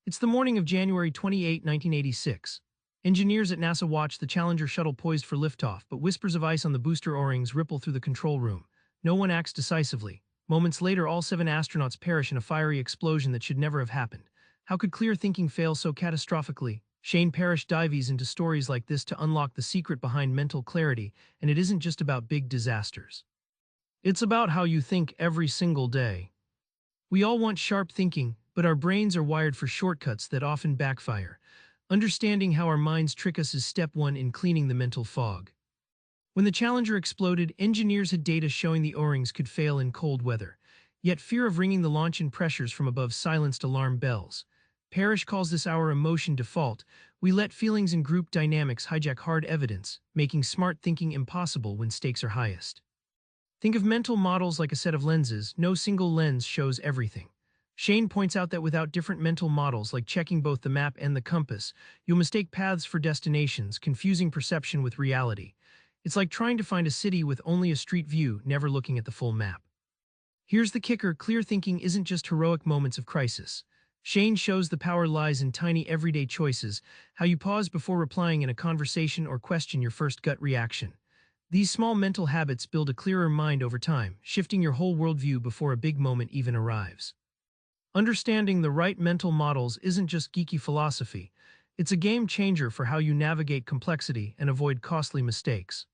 It's the morning of January 28, 1986. Engineers at NASA watch the Challenger shuttle poised for liftoff, but whispers of ice on the booster O-rings ripple through the control room. No one acts decisively. Moments later, all 7 astronauts perish in a fiery explosion that should never have happened. How could clear thinking fail so catastrophically? Shane Parrish dives into stories like this to unlock the secret behind mental clarity, and it isn't just about big disasters. It's about how you think every single day. We all want sharp thinking, but our brains are wired for shortcuts that often backfire. Understanding how our minds trick us is step one in cleaning the mental fog. When the Challenger exploded, engineers had data showing the O-rings could fail in cold weather. Yet fear of ringing the launch-in pressures from above silenced alarm bells. Parrish calls this our emotion default. We let feelings and group dynamics hijack hard evidence, making smart thinking impossible when stakes are highest. Think of mental models like a set of lenses. No single lens shows everything. Shane points out that without different mental models, like checking both the map and the compass, you'll mistake paths for destinations, confusing perception with reality. It's like trying to find a city with only a street view, never looking at the full map. Here's the kicker: clear thinking isn't just heroic moments of crisis. Shane shows the power lies in tiny everyday choices, how you pause before replying in a conversation or question your first gut reaction. These small mental habits build a clearer mind over time, shifting your whole worldview before a big moment even arrives. Understanding the right mental models isn't just geeky philosophy, it's a game changer for how you navigate complexity and avoid costly mistakes.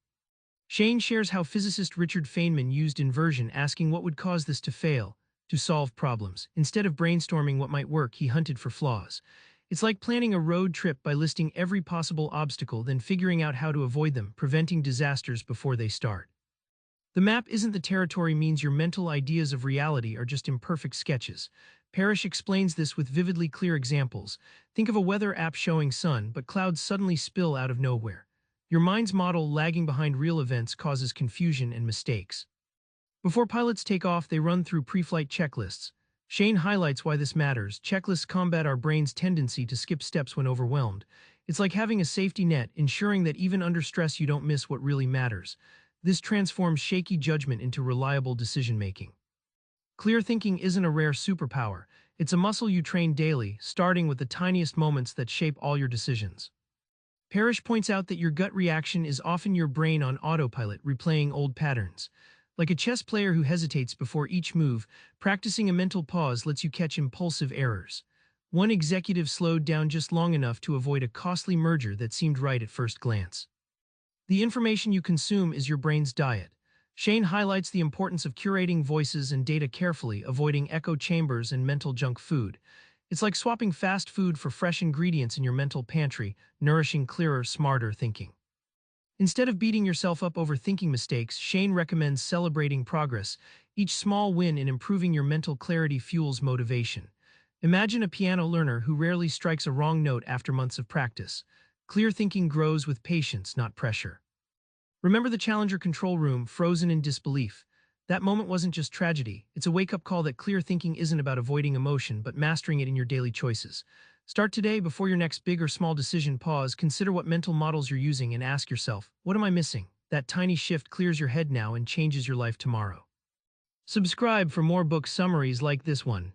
Shane shares how physicist Richard Feynman used inversion, asking what would cause this to fail, to solve problems. Instead of brainstorming what might work, he hunted for flaws. It's like planning a road trip by listing every possible obstacle, then figuring out how to avoid them, preventing disasters before they start. The map isn't the territory means your mental ideas of reality are just imperfect sketches. Parrish explains this with vividly clear examples. Think of a weather app showing sun, but clouds suddenly spill out of nowhere. Your mind's model lagging behind real events causes confusion and mistakes. Before pilots take off, they run through pre-flight checklists. Shane highlights why this matters. Checklists combat our brain's tendency to skip steps when overwhelmed. It's like having a safety net, ensuring that even under stress you don't miss what really matters. This transforms shaky judgment into reliable decision-making. Clear thinking isn't a rare superpower. It's a muscle you train daily, starting with the tiniest moments that shape all your decisions. Parrish points out that your gut reaction is often your brain on autopilot, replaying old patterns. Like a chess player who hesitates before each move, practicing a mental pause lets you catch impulsive errors. One executive slowed down just long enough to avoid a costly merger that seemed right at first glance. The information you consume is your brain's diet. Shane highlights the importance of curating voices and data carefully, avoiding echo chambers and mental junk food. It's like swapping fast food for fresh ingredients in your mental pantry, nourishing clearer, smarter thinking. Instead of beating yourself up over thinking mistakes, Shane recommends celebrating progress. Each small win in improving your mental clarity fuels motivation. Imagine a piano learner who rarely strikes a wrong note after months of practice. Clear thinking grows with patience, not pressure. Remember the Challenger control room, frozen in disbelief. That moment wasn't just tragedy, it's a wake-up call that clear thinking isn't about avoiding emotion, but mastering it in your daily choices. Start today. Before your next big or small decision, pause, consider what mental models you're using, and ask yourself, what am I missing? That tiny shift clears your head now and changes your life tomorrow. Subscribe for more book summaries like this one.